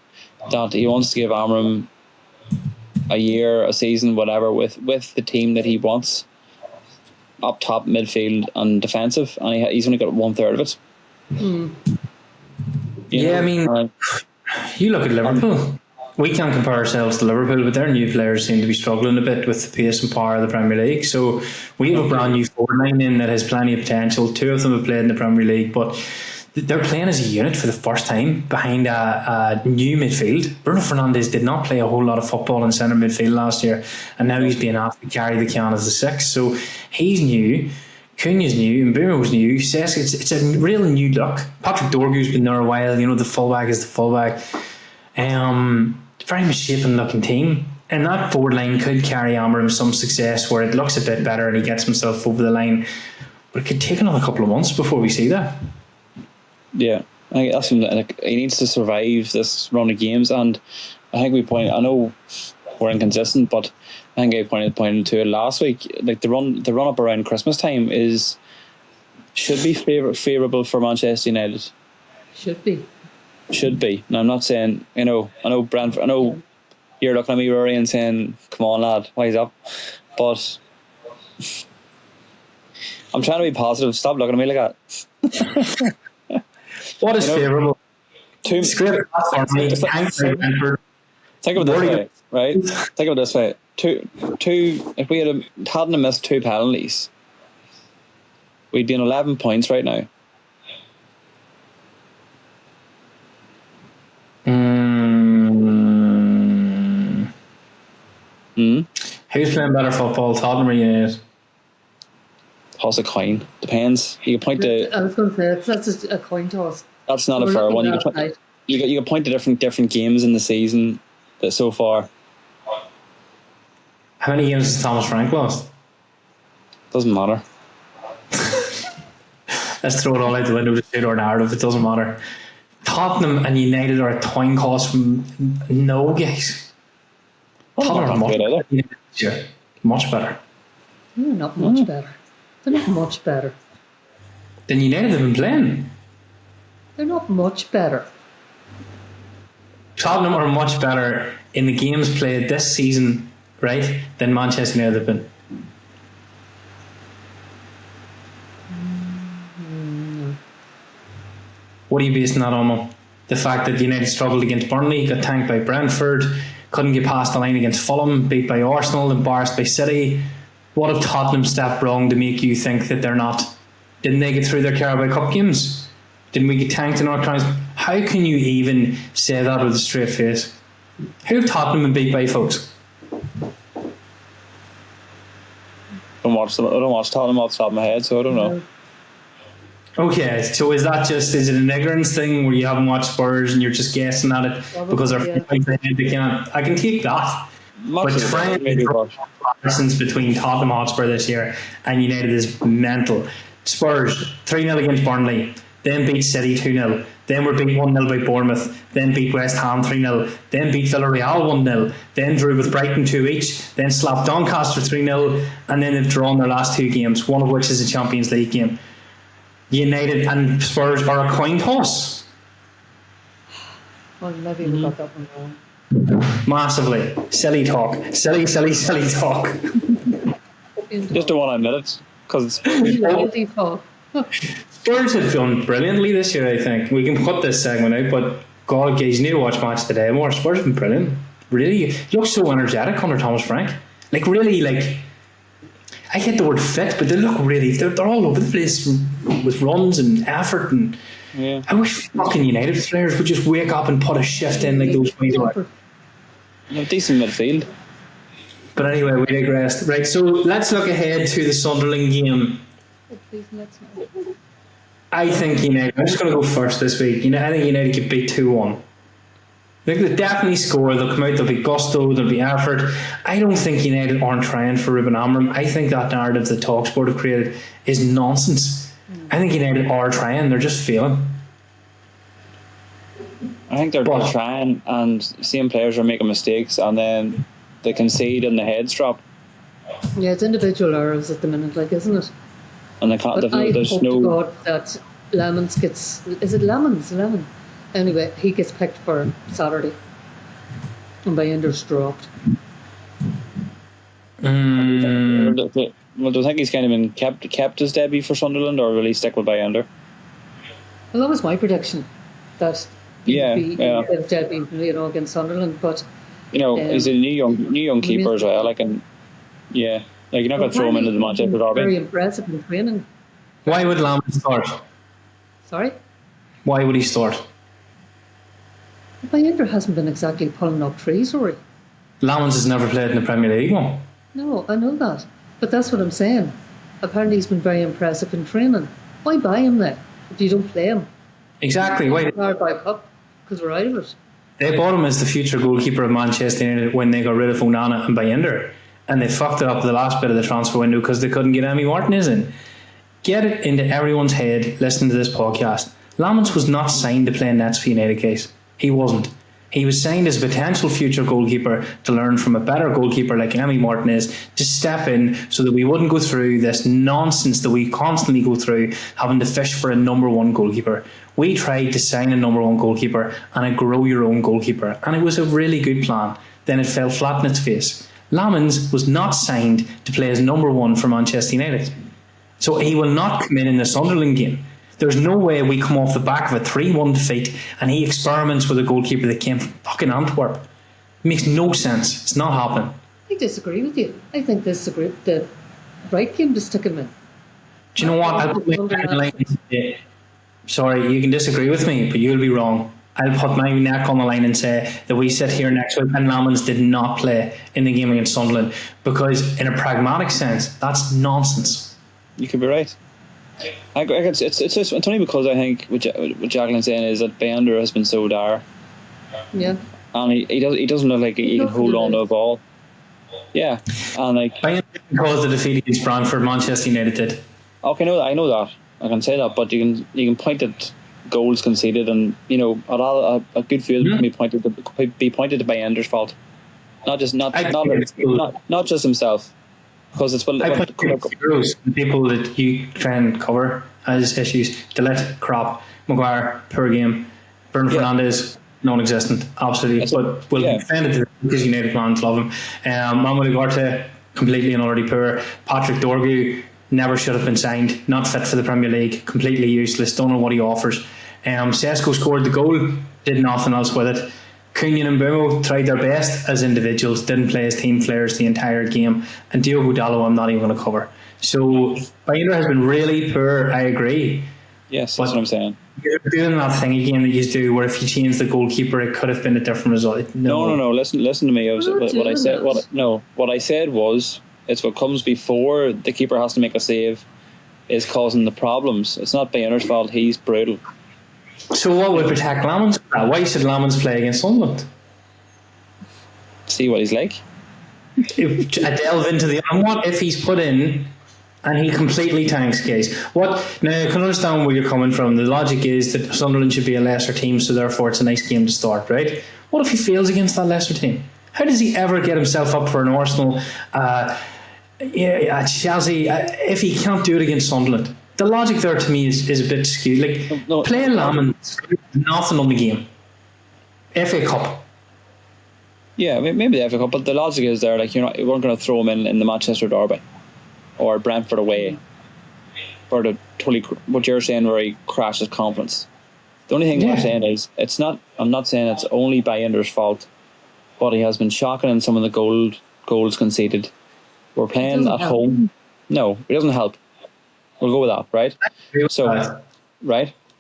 that he wants to give Amorim a year, a season, whatever, with the team that he wants, up top, midfield and defensive, and he's only got 1/3 of it. I mean, you look at Liverpool. We can't compare ourselves to Liverpool, but their new players seem to be struggling a bit with the pace and power of the Premier League. So we have a brand new forward line in that has plenty of potential. 2 of them have played in the Premier League, but they're playing as a unit for the first time behind a new midfield. Bruno Fernandes did not play a whole lot of football in centre midfield last year, and now he's being asked to carry the can as the 6. So he's new. Cunha's new, Mbeumo's new. It's a real new look. Patrick Dorgu's been there a while. The fullback is the fullback. Very misshapen looking team, and that forward line could carry Amorim some success where it looks a bit better and he gets himself over the line, but it could take another couple of months before we see that. Yeah, I think that's something. He needs to survive this run of games, and I think I know we're inconsistent, but I think I pointed to it last week. Like the run up around Christmas time should be favourable for Manchester United. Should be. Now I'm not saying, I know Brentford, I know you're looking at me, Rory, and saying, come on lad, wise up, but I'm trying to be positive. Stop looking at me like that. What is favourable? Think of it this way, right? Think of it this way. Two. If we hadn't missed 2 penalties, we'd be on 11 points right now. Who's playing better football, Tottenham or United? Toss a coin. Depends. You can point to. I was going to say that's a coin toss. That's not a fair one. You can point to different games in the season so far. How many games has Thomas Frank lost? Doesn't matter. Let's throw it all out the window to suit our narrative. It doesn't matter. Tottenham and United are a coin toss from no guys. Tottenham are much better. Much better. They're not much better. They're not much better. Then United have been playing. They're not much better. Tottenham are much better in the games played this season, right, than Manchester United have been. What are you basing that on? The fact that United struggled against Burnley, got tanked by Brentford, couldn't get past the line against Fulham, beat by Arsenal, embarrassed by City. What have Tottenham stepped wrong to make you think that they're not? Didn't they get through their Carabao Cup games? Didn't we get tanked in our crowns? How can you even say that with a straight face? Who have Tottenham been beat by, folks? I don't watch Tottenham off the top of my head, so I don't know. Okay, so is it an ignorance thing where you haven't watched Spurs and you're just guessing at it because they're they can't? I can take that. But comparisons between Tottenham Hotspur this year and United is mental. Spurs 3-0 against Burnley, then beat City 2-0, then were beat 1-0 by Bournemouth, then beat West Ham 3-0, then beat Villarreal 1-0, then drew with Brighton 2 each, then slapped Doncaster 3-0, and then they've drawn their last 2 games, one of which is a Champions League game. United and Spurs are a coin toss. Well, maybe we got that one wrong. Massively. Silly talk. Silly talk. Just don't want to admit it, because Silly talk. Spurs have done brilliantly this year, I think. We can cut this segment out, but God, guys, you need to watch Match Today more. Spurs have been brilliant. Really, you look so energetic under Thomas Frank. Like, really, like, I hate the word fit, but they look really, they're all over the place with runs and effort. And yeah. I wish fucking United players would just wake up and put a shift in like those guys are. Decent midfield. But anyway, we digressed. Right, so let's look ahead to the Sunderland game. I think United, I'm just going to go first this week. I think United could beat 2-1. They'll definitely score. They'll come out, there'll be gusto, there'll be effort. I don't think United aren't trying for Ruben Amorim. I think that narrative that TalkSport have created is nonsense. I think United are trying, they're just failing. I think they're trying, and seeing players are making mistakes, and then they concede and the heads drop. Yeah, it's individual errors at the minute, like, isn't it? And they can't, there's hope no. to God that Lemons gets. Is it Lemons? Anyway, he gets picked for Saturday. And Bayinder's dropped. Well, do you think he's kind of been kept his debut for Sunderland, or will he stick with Bayender? Well, that was my prediction. That he would be his debut, against Sunderland. But he's a new young keeper as well. Like, and yeah, like you're not going to throw him into the Manchester derby. Very impressive in training. Why would Lamont start? Sorry? Why would he start? Bayinder hasn't been exactly pulling up trees, or Lamont has never played in the Premier League one. No, I know that. But that's what I'm saying. Apparently he's been very impressive in training. Why buy him then if you don't play him? Exactly. Why? Buy up because we're out of it. They bought him as the future goalkeeper of Manchester United when they got rid of Onana and Bayender, and they fucked it up the last bit of the transfer window because they couldn't get Emi Martinez in. Get it into everyone's head listening to this podcast. Lamont was not signed to play Nets for United case. He wasn't. He was signed as a potential future goalkeeper to learn from a better goalkeeper like Emi Martinez to step in so that we wouldn't go through this nonsense that we constantly go through having to fish for a number one goalkeeper. We tried to sign a number one goalkeeper and a grow your own goalkeeper, and it was a really good plan. Then it fell flat in its face. Lamons was not signed to play as number one for Manchester United. So he will not come in the Sunderland game. There's no way we come off the back of a 3-1 defeat and he experiments with a goalkeeper that came from fucking Antwerp. It makes no sense. It's not happening. I disagree with you. I think this is the right game to stick him in. Do you know what? I'll put my neck on the line and say, sorry, you can disagree with me, but you'll be wrong. I'll put my neck on the line and say that we sit here next week and Lamons did not play in the game against Sunderland, because in a pragmatic sense, that's nonsense. You could be right. It's only because I think what Jacqueline's saying is that Bayender has been so dire. Yeah. And he doesn't look like he can hold on to a ball. Yeah. And like Bayender caused the defeat against Brentford, Manchester United did. Okay, I know that. I can say that, but you can point at goals conceded, and a good few of them can be pointed to Bayender's fault. Not just himself. Because it's I put the people that you try and cover as issues. Delit, crap. Maguire, poor game. Bruno Fernandes, non-existent, absolutely. But we'll defend it because United fans love him. Mamadou Ugarte, completely and utterly poor. Patrick Dorgu never should have been signed. Not fit for the Premier League. Completely useless. Don't know what he offers. Sesko scored the goal. Did nothing else with it. Cunha and Bumo tried their best as individuals, didn't play as team players the entire game, and Diogo Dalot I'm not even going to cover. So Bayender has been really poor, I agree. Yes, that's what I'm saying. You're doing that thing again that you do where if you change the goalkeeper it could have been a different result. No. Listen to me. What I said was it's what comes before the keeper has to make a save is causing the problems. It's not Bayender's fault. He's brutal. So what would protect Lamons? Why should Lamons play against Sunderland? See what he's like. I delve into and what if he's put in And he completely tanks, guys. Now, I can understand where you're coming from. The logic is that Sunderland should be a lesser team, so therefore it's a nice game to start, right? What if he fails against that lesser team? How does he ever get himself up for an Arsenal, at Chelsea, if he can't do it against Sunderland? The logic there to me is a bit skewed. Like, playing Lamb, nothing on the game. FA Cup. Yeah, maybe the FA Cup, but the logic is there. Like, you weren't going to throw him in the Manchester derby or Brentford away for the what you're saying, where he crashes confidence. The only thing I'm saying is I'm not saying it's only Bayinder's fault, but he has been shocking in some of the goals conceded. We're playing at home. No, it doesn't help. We'll go with that, right?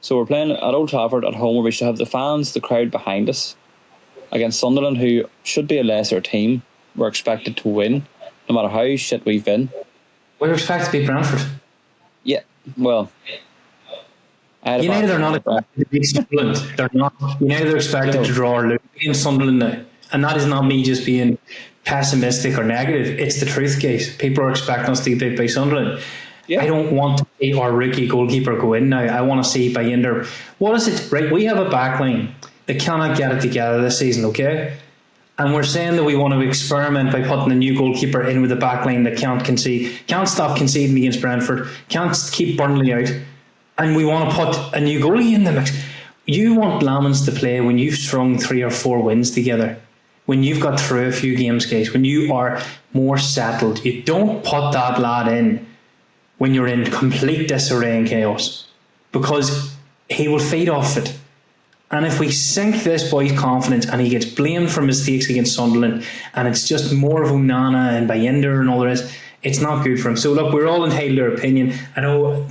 So we're playing at Old Trafford at home, where we should have the fans, the crowd behind us, against Sunderland, who should be a lesser team. We're expected to win, no matter how shit we've been. We're expected to beat Brentford. Yeah, well, United are not expected to beat Sunderland. They're not. United are expected to draw or lose against Sunderland now. And that is not me just being pessimistic or negative. It's the truth, guys. People are expecting us to get beat by Sunderland. Yeah. I don't want to see our rookie goalkeeper go in now. I want to see Bayender. What is it? Right, we have a backline that cannot get it together this season, okay? And we're saying that we want to experiment by putting a new goalkeeper in with a backline that can't concede, can't stop conceding against Brentford, can't keep Burnley out, and we want to put a new goalie in the mix. You want Lamans to play when you've strung 3 or 4 wins together, when you've got through a few games, guys, when you are more settled. You don't put that lad in when you're in complete disarray and chaos, because he will feed off it. And if we sink this boy's confidence and he gets blamed for mistakes against Sunderland, and it's just more of Onana and Bayender and all the rest, it's not good for him. So look, we're all entitled to our opinion. I know,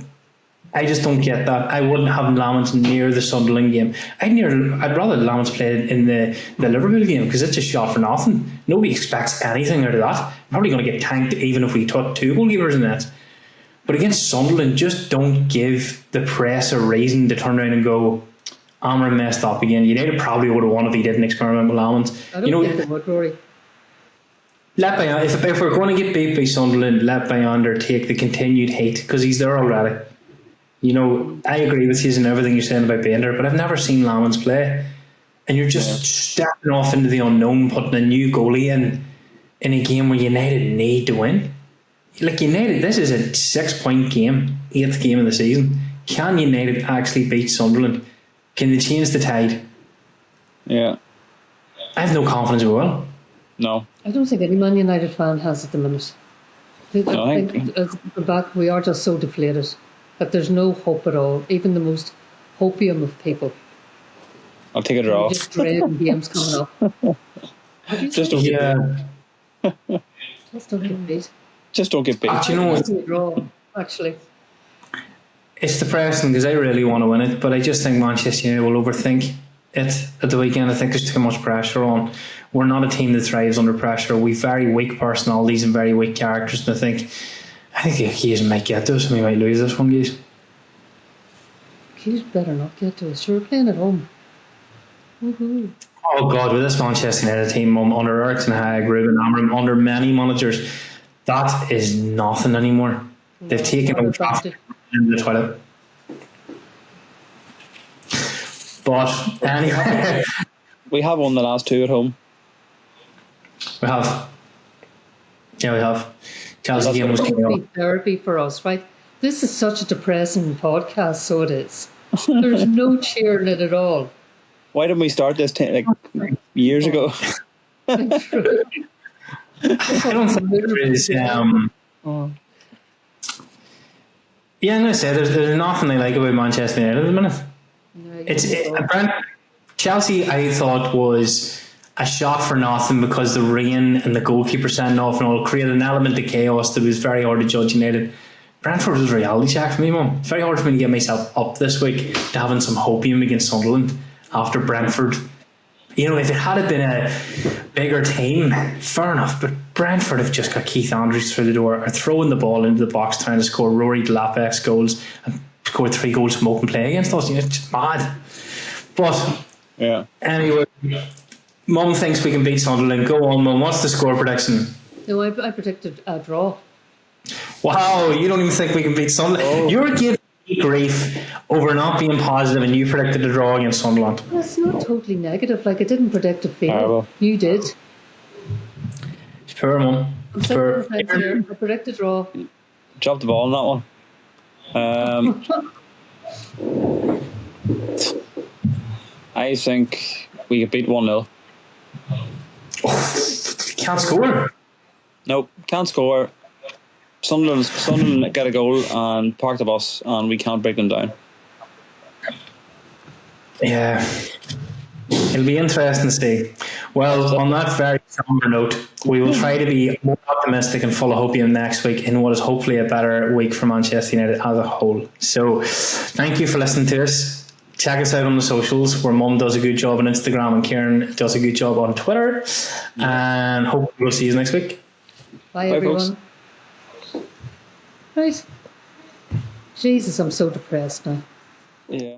I just don't get that. I wouldn't have Lamans near the Sunderland game. I'd rather Lamans play in the Liverpool game, because it's a shot for nothing. Nobody expects anything out of that. Probably going to get tanked even if we took 2 goalkeepers in that. But against Sunderland, just don't give the press a reason to turn around and go, Amorim messed up again. United probably would have won if he didn't experiment with Lamans. I don't think they would, Rory. If we're going to get beat by Sunderland, let Bayonder take the continued hate, because he's there already. I agree with you and everything you're saying about Bayonder, but I've never seen Lamans play. And you're just stepping off into the unknown, putting a new goalie in a game where United need to win. Like, United, this is a 6-point game, 8th game of the season. Can United actually beat Sunderland? Can they change the tide? Yeah. I have no confidence we will. No. I don't think any Man United fan has at the minute. I think at the back we are just so deflated that there's no hope at all. Even the most hopium of people. I'll take a draw. Just dreading games coming up. Just don't get beat. Just don't get beat. Just don't get beat. Actually. It's depressing, because I really want to win it, but I just think Manchester United will overthink it at the weekend. I think there's too much pressure on. We're not a team that thrives under pressure. We've very weak personalities and very weak characters, and I think the occasion might get to us and we might lose this one, guys. Keys better not get to us. We're playing at home. Woohoo. Oh God, with this Manchester United team under Eric Ten Hag, Ruben Amorim, under many managers, that is nothing anymore. They've taken Old Trafford in the toilet. But anyway, we have won the last 2 at home. We have. Yeah, we have. Chelsea game was therapy for us, right? This is such a depressing podcast, so it is. There's no cheering it at all. Why didn't we start this years ago? I don't think there is. Yeah, I'm going to say there's nothing I like about Manchester United at the minute. No, Chelsea, I thought, was a shot for nothing, because the rain and the goalkeeper sending off and all created an element of chaos that was very hard to judge United. Brentford was a reality check for me, Mum. It's very hard for me to get myself up this week to having some hopium against Sunderland after Brentford. If it had been a bigger team, fair enough, but Brentford have just got Keith Andrews through the door, are throwing the ball into the box, trying to score Rory Delapex goals and score 3 goals from open play against us. It's just mad. But anyway, Mum thinks we can beat Sunderland. Go on, Mum. What's the score prediction? No, I predicted a draw. Wow, you don't even think we can beat Sunderland? Oh. You're giving me grief over not being positive, and you predicted a draw against Sunderland. Well, it's not totally negative. Like, I didn't predict a fail. Terrible. You did. It's poor, Mum. I'm It's sick poor. of the here. I predicted draw. Dropped the ball on that one. I think we get beat 1-0. Can't score. Nope, can't score. Sunderland get a goal and park the bus, and we can't break them down. Yeah. It'll be interesting to see. Well, on that very somber note, we will try to be more optimistic and full of hopium next week in what is hopefully a better week for Manchester United as a whole. So, thank you for listening to us. Check us out on the socials, where Mum does a good job on Instagram and Kieran does a good job on Twitter. And hopefully we'll see you next week. Bye, Bye, everyone. Right. Jesus, I'm so depressed now. Yeah.